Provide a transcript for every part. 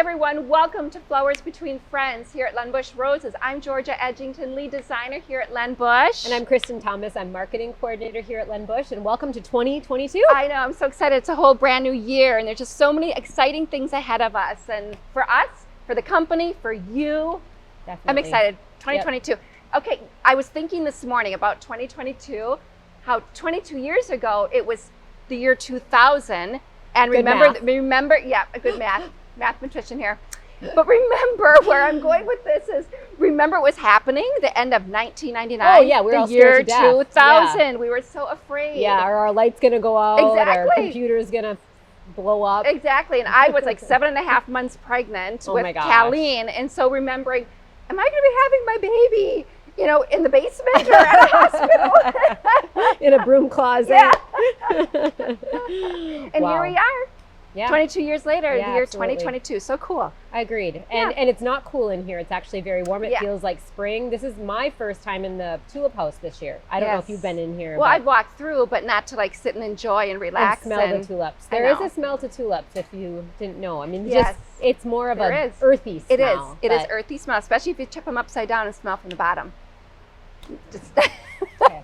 everyone, welcome to Flowers Between Friends here at LenBuschRoses. I'm Georgia Edgington, lead designer here at LenBusch. And I'm Kristin Thomas, I'm marketing coordinator here at LenBusch, and welcome to 2022. I know, I'm so excited. It's a whole brand new year and there's just so many exciting things ahead of us. And for us, for the company, for you, Definitely. I'm excited. 2022. Yep. Okay, I was thinking this morning about 2022, how 22 years ago, it was the year 2000. And remember, yeah, a good mathematician here. But remember where I'm going with this is, remember it was happening the end of 1999. Oh yeah, we were all scared to death. 2000. Yeah. We were so afraid. Yeah, are our lights gonna go out? Exactly. Our computer's gonna blow up. Exactly. And I was like 7.5 months pregnant with Colleen, and so remembering, am I gonna be having my baby, you know, in the basement or at a hospital? In a broom closet. Yeah. And here we are. Yeah. 22 years later, Yeah, the year absolutely. 2022. So cool. I agreed. And it's not cool in here. It's actually very warm. It feels like spring. This is my first time in the tulip house this year. I don't know if you've been in here. Well, I've walked through, but not to like sit and enjoy and relax. And smell the tulips. There is a smell to tulips if you didn't know. I mean, just it's more of an earthy smell. It is earthy smell, especially if you tip them upside down and smell from the bottom. Just okay.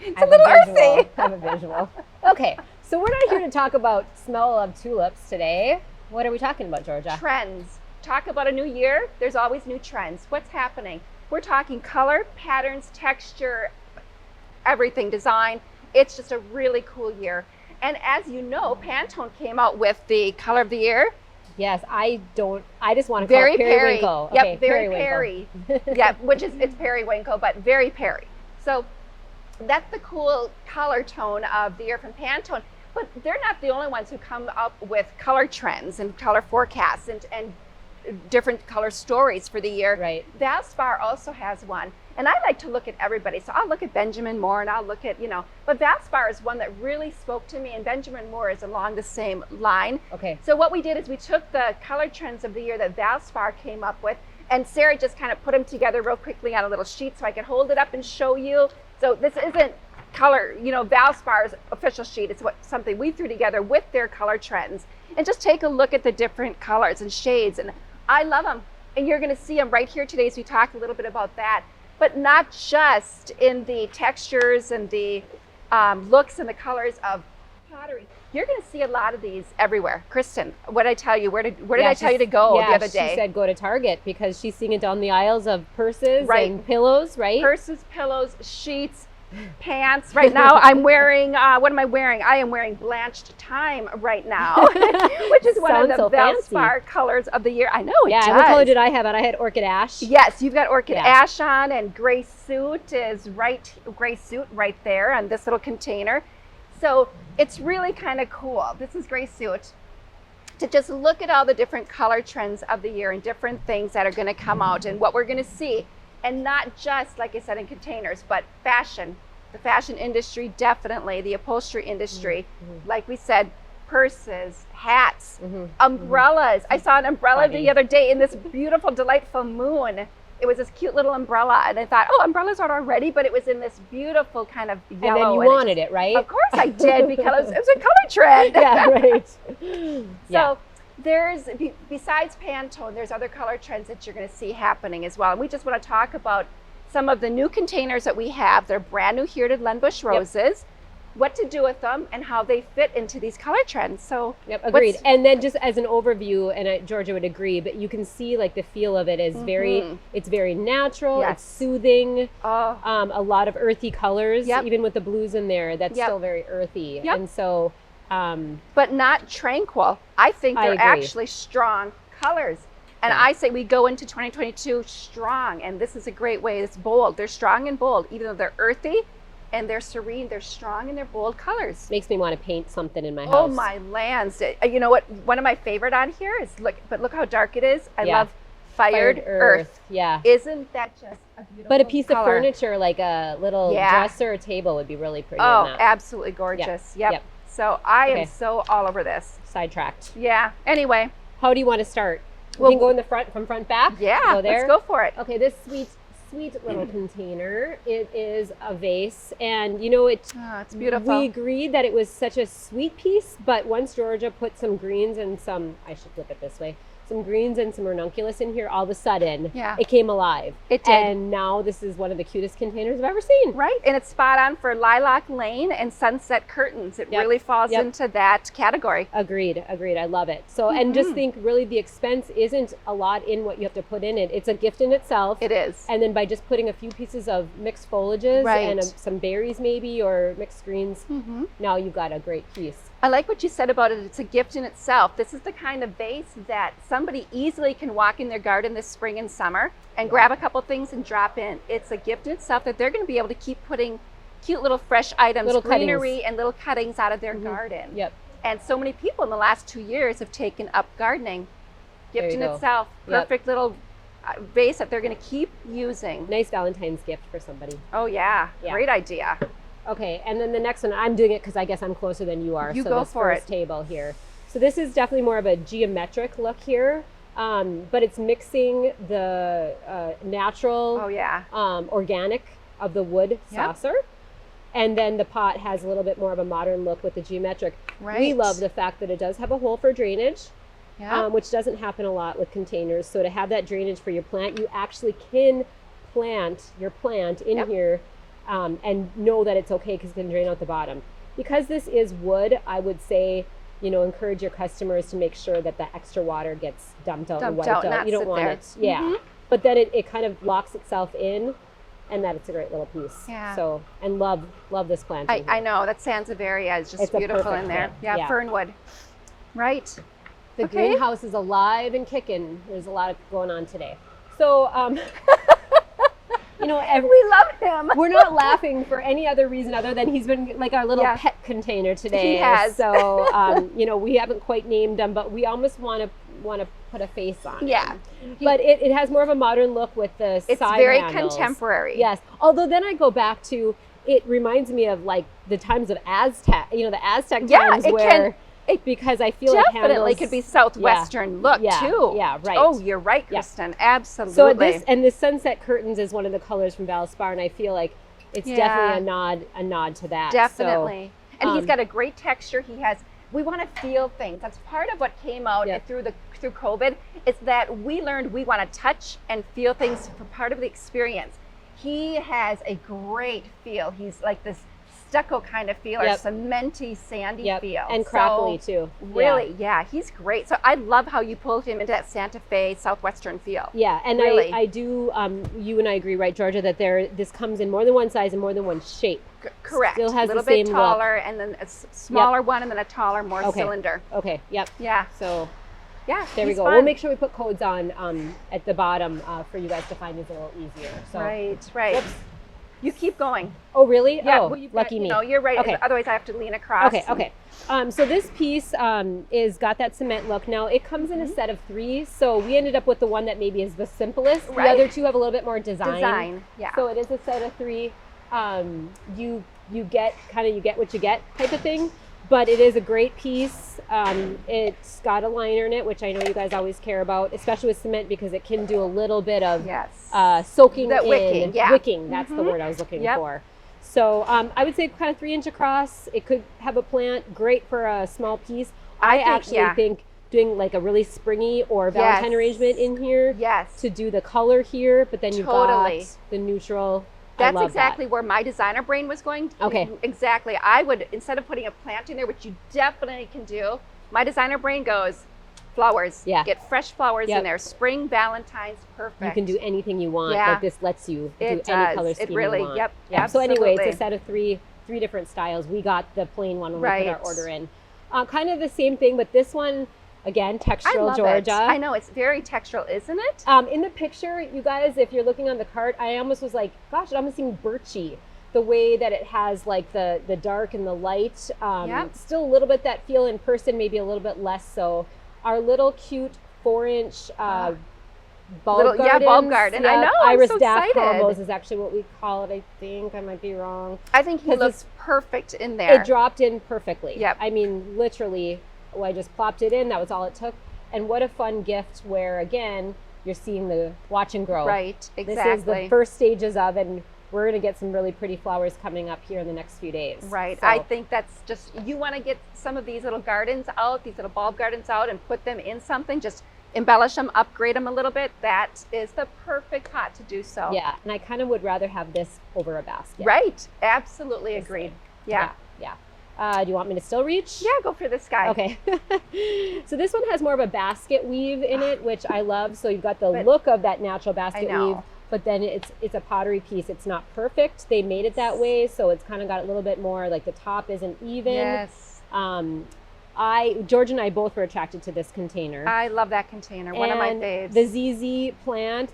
It's a little earthy. I have a visual. Okay. So we're not here to talk about smell of tulips today. What are we talking about, Georgia? Trends. Talk about a new year. There's always new trends. What's happening? We're talking color, patterns, texture, everything, design. It's just a really cool year. And as you know, Pantone came out with the color of the year. Yes, I just want to call it periwinkle. Yep, okay, very Perry. Yeah, which is, it's periwinkle, but very Perry. So that's the cool color tone of the year from Pantone. But they're not the only ones who come up with color trends and color forecasts and different color stories for the year. Right. Valspar also has one. And I like to look at everybody. So I'll look at Benjamin Moore and I'll look at, you know, but Valspar is one that really spoke to me, and Benjamin Moore is along the same line. Okay. So what we did is we took the color trends of the year that Valspar came up with, and Sarah just kind of put them together real quickly on a little sheet so I could hold it up and show you. So this isn't color, you know, Valspar's official sheet. It's something we threw together with their color trends. And just take a look at the different colors and shades. And I love them. And you're going to see them right here today as we talk a little bit about that. But not just in the textures and the looks and the colors of pottery. You're going to see a lot of these everywhere. Kristin, what did I tell you? Where did I tell you to go the other day? She said go to Target because she's seeing it down the aisles of purses and pillows, right? Purses, pillows, sheets, pants. Right now I'm wearing, what am I wearing? I am wearing Blanched Thyme right now, which is one of the Valspar colors of the year. I know it does. Yeah, what color did I have on? I had Orchid Ash. Yes, you've got Orchid Ash on, and Gray Suit is right there on this little container. So it's really kind of cool. This is Gray Suit. To just look at all the different color trends of the year and different things that are going to come out and what we're going to see. And not just, like I said, in containers, but fashion. The fashion industry, definitely. The upholstery industry. Mm-hmm. Like we said, purses, hats, umbrellas. I saw an umbrella the other day in this beautiful, delightful moon. It was this cute little umbrella. And I thought, oh, umbrellas aren't already, but it was in this beautiful kind of yellow. And then you wanted it, right? Of course I did, because it was a color trend. Yeah, right. So there's, besides Pantone, there's other color trends that you're going to see happening as well. And we just want to talk about some of the new containers that we have. They're brand new here at LenBuschRoses. What to do with them and how they fit into these color trends. So agreed. And then just as an overview, and Georgia would agree, but you can see like the feel of it is it's very natural. It's soothing. A lot of earthy colors, even with the blues in there. That's still very earthy. And so. But not tranquil. I think they're actually strong colors. And I say we go into 2022 strong, and this is a great way. It's bold. They're strong and bold, even though they're earthy and they're serene. They're strong and they're bold colors. Makes me want to paint something in my house. Oh my lands! You know what? One of my favorite on here is look how dark it is. I love fired earth. Yeah. Isn't that just a beautiful But a piece color? of furniture, like a little dresser or table, would be really pretty. Oh, absolutely gorgeous. Yep. So I am so all over this. Sidetracked. Yeah. Anyway. How do you want to start? We can go in the front, from front back? Yeah, go there. Let's go for it. Okay, this sweet little container. It is a vase, and you know it's beautiful. We agreed that it was such a sweet piece, but once Georgia put some greens and some, I should flip it this way, some greens and some ranunculus in here, all of a sudden, yeah, it came alive. It did. And now this is one of the cutest containers I've ever seen. Right, and it's spot on for lilac lane and sunset curtains. It really falls into that category. Agreed, agreed. I love it. So, and just think really the expense isn't a lot in what you have to put in it. It's a gift in itself. It is. And then by just putting a few pieces of mixed foliages and some berries maybe, or mixed greens, now you've got a great piece. I like what you said about it. It's a gift in itself. This is the kind of vase that somebody easily can walk in their garden this spring and summer and grab a couple things and drop in. It's a gift in itself that they're going to be able to keep putting cute little fresh items, little greenery and little cuttings out of their garden. Yep. And so many people in the last 2 years have taken up gardening. Gift in itself. Perfect little vase that they're going to keep using. Nice Valentine's gift for somebody. Oh yeah. Great idea. Okay, and then the next one, I'm doing it because I guess I'm closer than you are. You so go this for first table here. So this is definitely more of a geometric look here, but it's mixing the natural, organic of the wood saucer. And then the pot has a little bit more of a modern look with the geometric. Right. We love the fact that it does have a hole for drainage, which doesn't happen a lot with containers. So to have that drainage for your plant, you actually can plant your plant in here and know that it's okay because it's going to drain out the bottom. Because this is wood, I would say, you know, encourage your customers to make sure that the extra water gets dumped out and wiped out. You don't want it. But then it kind of locks itself in, and that it's a great little piece. So, and love this plant. I know, that Sansevieria is just beautiful in there. Fernwood. Right. The greenhouse is alive and kicking. There's a lot going on today. So, you know, we love him. We're not laughing for any other reason other than he's been like our little pet container today. He has. So, you know, we haven't quite named him, but we almost want to put a face on him. But it has more of a modern look with the side handles. It's very contemporary. Yes. Although then I go back to, it reminds me of like the times of Aztec, you know, the Aztec times where... because I feel like definitely could be southwestern look too. Yeah, right. Oh, you're right, Kristin. Absolutely. So this sunset curtains is one of the colors from Valspar, and I feel like it's definitely a nod to that. Definitely. So, and he's got a great texture. We want to feel things. That's part of what came out through COVID. Is that we learned we want to touch and feel things for part of the experience. He has a great feel. He's like this stucco kind of feel, or cementy, sandy feel. And crackly too. Really, he's great. So I love how you pulled him into that Santa Fe southwestern feel. Yeah, and really. I do, you and I agree, right, Georgia, that this comes in more than one size and more than one shape. Correct. Still has a little the same bit taller, look. And then a smaller one, and then a taller, more cylinder. Okay, yep. Yeah. So yeah, there we go. Fun. We'll make sure we put codes on at the bottom for you guys to find these a little easier. So. Right. Whoops. You keep going. Oh, really? Yeah. Oh, lucky me. No, you're right. Okay. Otherwise, I have to lean across. Okay. So this piece is got that cement look. Now, it comes in a set of 3, so we ended up with the one that maybe is the simplest. The other 2 have a little bit more design. So it is a set of 3. You get what you get type of thing. But it is a great piece. It's got a liner in it, which I know you guys always care about, especially with cement, because it can do a little bit of soaking in. Wicking, wicking, that's the word I was looking for. So I would say kind of 3-inch across. It could have a plant, great for a small piece. I actually think doing like a really springy or Valentine arrangement in here to do the color here, but then you've got the neutral. That's exactly where my designer brain was going. Okay. Exactly. I would, instead of putting a plant in there, which you definitely can do, my designer brain goes, flowers. Get fresh flowers in there. Spring, Valentine's, perfect. You can do anything you want. Like this lets you do any color scheme you want. So anyway, it's a set of three different styles. We got the plain one when we put our order in. Kind of the same thing, but this one, again, textural Georgia. I know, it's very textural, isn't it? In the picture, you guys, if you're looking on the cart, I almost was like, gosh, it almost seemed birchy. The way that it has like the dark and the light. Still a little bit that feel in person, maybe a little bit less so. Our little cute 4-inch bulb garden. I know, Iris I'm so Daff excited. combos is actually what we call it, I think. I might be wrong. I think he looks perfect in there. It dropped in perfectly. I mean, literally, I just plopped it in. That was all it took. And what a fun gift where, again, you're seeing the watch and grow. Right, exactly. This is the first stages of, and we're going to get some really pretty flowers coming up here in the next few days. Right. So, I think that's just, you want to get some of these little gardens out, these little bulb gardens out, and put them in something. Just embellish them, upgrade them a little bit, that is the perfect pot to do so. Yeah, and I kind of would rather have this over a basket. Right, absolutely agreed. Yeah. Do you want me to still reach? Yeah, go for this guy. Okay. So this one has more of a basket weave in it, which I love. So you've got the look of that natural basket weave, but then it's a pottery piece. It's not perfect. They made it that way, so it's kind of got a little bit more like the top isn't even. Yes. George and I both were attracted to this container. I love that container. One of my faves. The ZZ plant,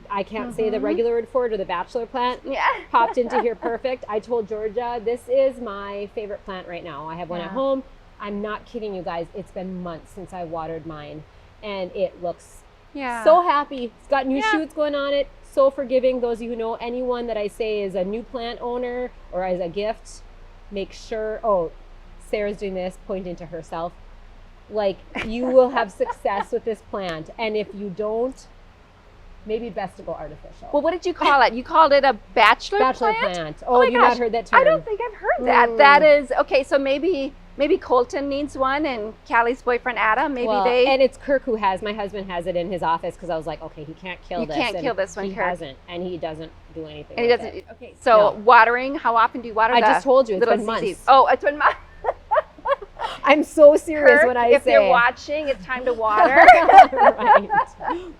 I can't say the regular word for it, or the bachelor plant, popped into here perfect. I told Georgia, this is my favorite plant right now. I have one at home. I'm not kidding you guys. It's been months since I watered mine, and it looks so happy. It's got new shoots going on it. So forgiving. Those of you who know anyone that I say is a new plant owner or as a gift, make sure, Sarah's doing this, pointing to herself. Like, you will have success with this plant. And if you don't, maybe best to go artificial. Well, what did you call it? You called it a bachelor plant? Oh, have you not heard that term? I don't think I've heard that. That is, okay, so maybe Colton needs one, and Callie's boyfriend Adam, and it's Kirk who my husband has it in his office, because I was like, okay, he can't kill this. You can't kill this one, Kirk. He hasn't, and he doesn't do anything and he doesn't. It. Okay, so watering, how often do you water I just told you, it's been months. Oh, it's been months. I'm so serious Kirk, when I say. If you're watching, it's time to water.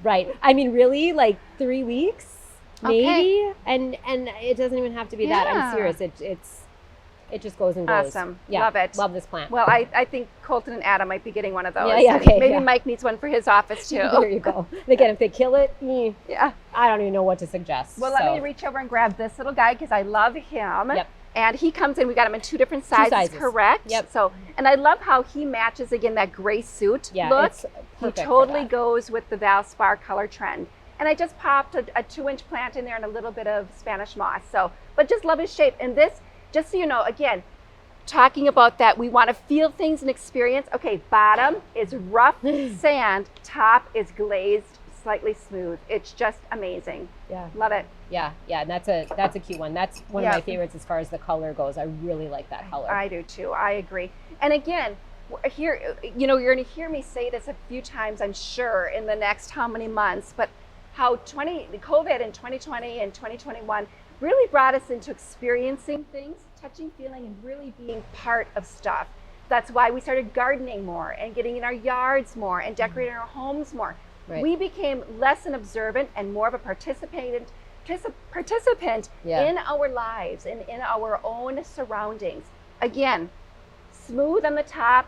Right. I mean, really, like 3 weeks, maybe, and it doesn't even have to be that. I'm serious. It just goes and goes. Awesome. Yeah. Love it. Love this plant. Well, I think Colton and Adam might be getting one of those. Maybe Mike needs one for his office too. There you go. And again, if they kill it, I don't even know what to suggest. Well, let me reach over and grab this little guy, because I love him. Yep. And he comes in, we got him in 2 different sizes, correct? Yep. So, and I love how he matches, again, that gray suit look. He totally goes with the Valspar color trend. And I just popped a 2-inch plant in there and a little bit of Spanish moss. So, but just love his shape. And this, just so you know, again, talking about that, we want to feel things and experience. Okay, bottom is rough sand, top is glazed, slightly smooth. It's just amazing. Yeah. Love it. Yeah, and that's a cute one. That's one of my favorites as far as the color goes. I really like that color. I do too. I agree. And again, here, you're going to hear me say this a few times, I'm sure, in the next how many months, but how COVID in 2020 and 2021 really brought us into experiencing things, touching, feeling, and really being part of stuff. That's why we started gardening more and getting in our yards more and decorating our homes more. Right. We became less an observant and more of a participant in our lives and in our own surroundings. Again, smooth on the top,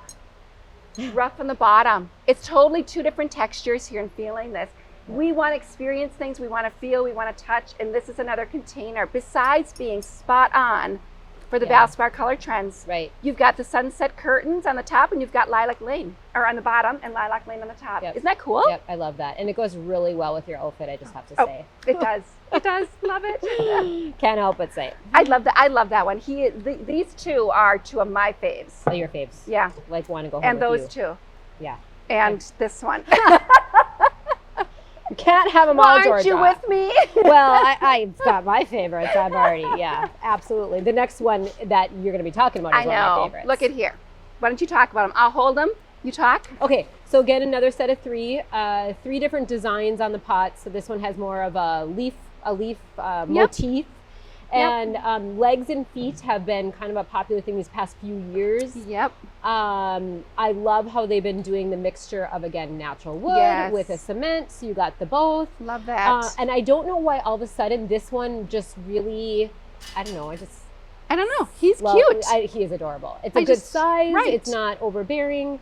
rough on the bottom. It's totally 2 different textures here and feeling this. We want to experience things, we want to feel, we want to touch, and this is another container. Besides being spot on for the Valspar color trends, you've got the sunset curtains on the top, and you've got lilac lane, or on the bottom, and lilac lane on the top. Isn't that cool? Yep, I love that. And it goes really well with your outfit, I just have to say. It does. It does. Love it. Can't help but say. I love that. I love that one. These 2 are 2 of my faves. Oh, your faves. Yeah. Like, want to go home and with those 2. Yeah. And this one. You can't have them all, Georgia. Aren't you with me? Well, I've got my favorites. I've already, absolutely. The next one that you're going to be talking about is one of my favorites. Look at here. Why don't you talk about them? I'll hold them. You talk. Okay, so again, another set of 3 different designs on the pot. So this one has more of a leaf motif. And legs and feet have been kind of a popular thing these past few years. Yep. I love how they've been doing the mixture of, again, natural wood with a cement. So you got the both. Love that. And I don't know why all of a sudden this one just really, I don't know. I don't know. He's cute. He is adorable. It's a good size. Right. It's not overbearing.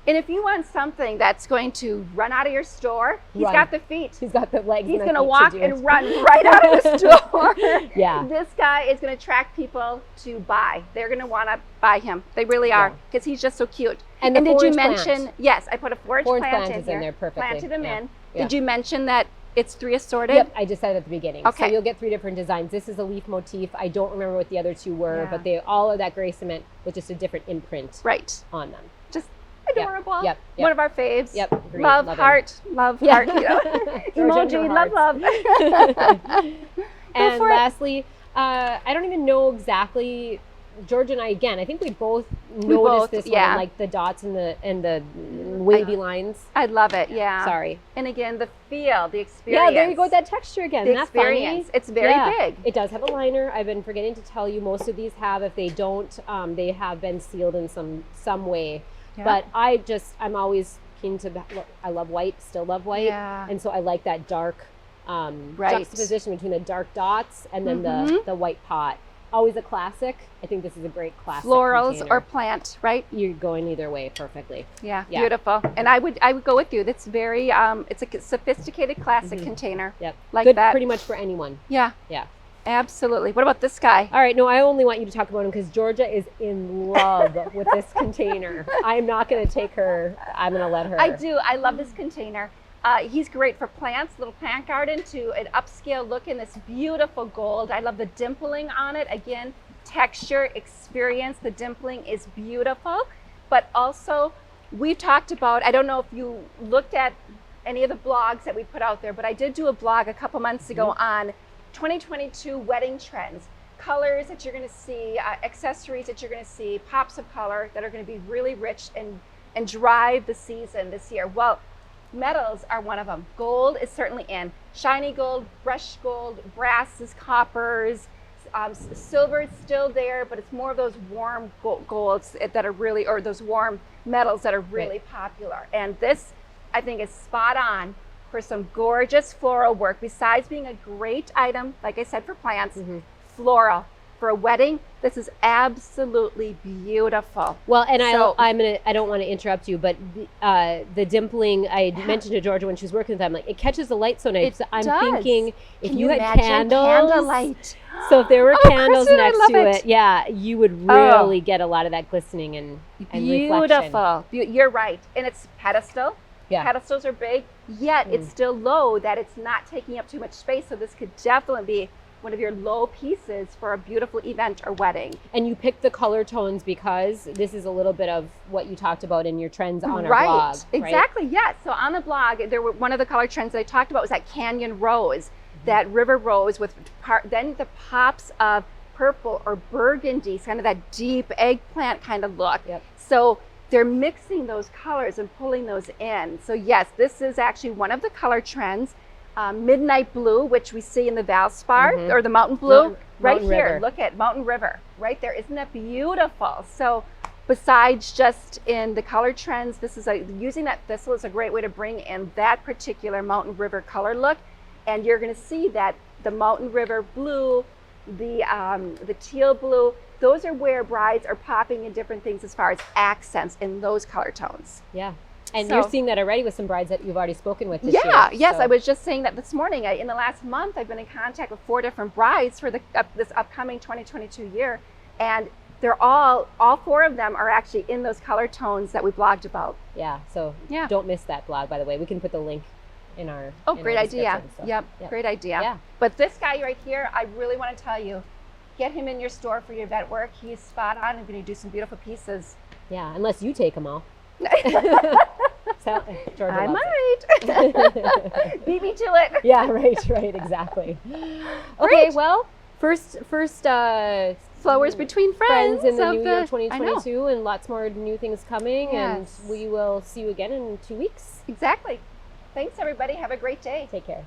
And if you want something that's going to run out of your store, he's got the feet. He's got the legs. He's going to walk and run right out of the store. Yeah. This guy is going to attract people to buy. They're going to want to buy him. They really are, because he's just so cute. And did you mention? Yes, I put a forage plant in there perfectly. Planted him in. Yeah. Did you mention that it's 3 assorted? Yep, I just said at the beginning. Okay. So you'll get 3 different designs. This is a leaf motif. I don't remember what the other 2 were, but they all are that gray cement with just a different imprint on them. Just adorable. Yep. One of our faves. Yep. Agreed. Love heart. Emoji. Love. And lastly, I don't even know exactly Georgia and I, again, I think we both noticed this one, like the dots and the wavy lines. I love it. Yeah. Sorry. And again, the feel, the experience. Yeah, there you go. That texture again. The That's experience. Funny. It's very big. It does have a liner. I've been forgetting to tell you, most of these have. If they don't, they have been sealed in some way. Yeah. But I'm always keen to. I love white. Still love white. Yeah. And so I like that dark juxtaposition between the dark dots and then the white pot. Always a classic. I think this is a great classic florals container. Or plant, right? You're going either way perfectly. Yeah, beautiful. And I would go with you. That's very it's a sophisticated classic container. Yep. Like good that. Pretty much for anyone. Yeah. Yeah. Absolutely. What about this guy? All right. No, I only want you to talk about him because Georgia is in love with this container. I'm not going to take her. I'm going to let her. I do. I love this container. He's great for plants, little plant garden, to an upscale look in this beautiful gold. I love the dimpling on it. Again, texture, experience. The dimpling is beautiful. But also, we've talked about, I don't know if you looked at any of the blogs that we put out there, but I did do a blog a couple months ago on 2022 wedding trends. Colors that you're going to see, accessories that you're going to see, pops of color that are going to be really rich and drive the season this year. Well, metals are one of them. Gold is certainly in. Shiny gold, brushed gold, brasses, coppers, silver is still there, but it's more of those warm golds that are really, or those warm metals that are really popular. And this, I think, is spot on for some gorgeous floral work. Besides being a great item, like I said, for plants, floral. For a wedding, this is absolutely beautiful. Well, and I don't want to interrupt you, but the dimpling, I mentioned to Georgia when she was working with them, like it catches the light so nice. So I'm thinking if you had candles, candlelight. So if there were candles Kristin, next to it, yeah, you would really get a lot of that glistening and beautiful. Reflection. You're right. And it's pedestal. Yeah. Pedestals are big, yet it's still low, that it's not taking up too much space. So this could definitely be one of your low pieces for a beautiful event or wedding. And you picked the color tones because this is a little bit of what you talked about in your trends on our blog. Exactly, yes. So on the blog, one of the color trends that I talked about was that canyon rose, that river rose with then the pops of purple or burgundy, kind of that deep eggplant kind of look. Yep. So they're mixing those colors and pulling those in. So yes, this is actually one of the color trends. Midnight blue, which we see in the Valspar or the mountain blue, right here. River. Look at Mountain River right there. Isn't that beautiful? So besides just in the color trends, this is using that thistle is a great way to bring in that particular Mountain River color look. And you're going to see that the Mountain River blue, the teal blue, those are where brides are popping in different things as far as accents in those color tones. Yeah. And you're seeing that already with some brides that you've already spoken with this year. Yes, I was just saying that this morning. In the last month, I've been in contact with 4 different brides for this upcoming 2022 year, and they're all 4 of them are actually in those color tones that we blogged about. Yeah, so don't miss that blog, by the way. We can put the link in our great idea. So. Yep, great idea. Yeah. But this guy right here, I really want to tell you, get him in your store for your event work. He's spot on and going to do some beautiful pieces. Yeah, unless you take them all. I might. Beat me to it. Yeah, right, exactly. Okay, well, first flowers between friends in the new year 2022, and lots more new things coming, and we will see you again in 2 weeks. Exactly. Thanks, everybody. Have a great day. Take care.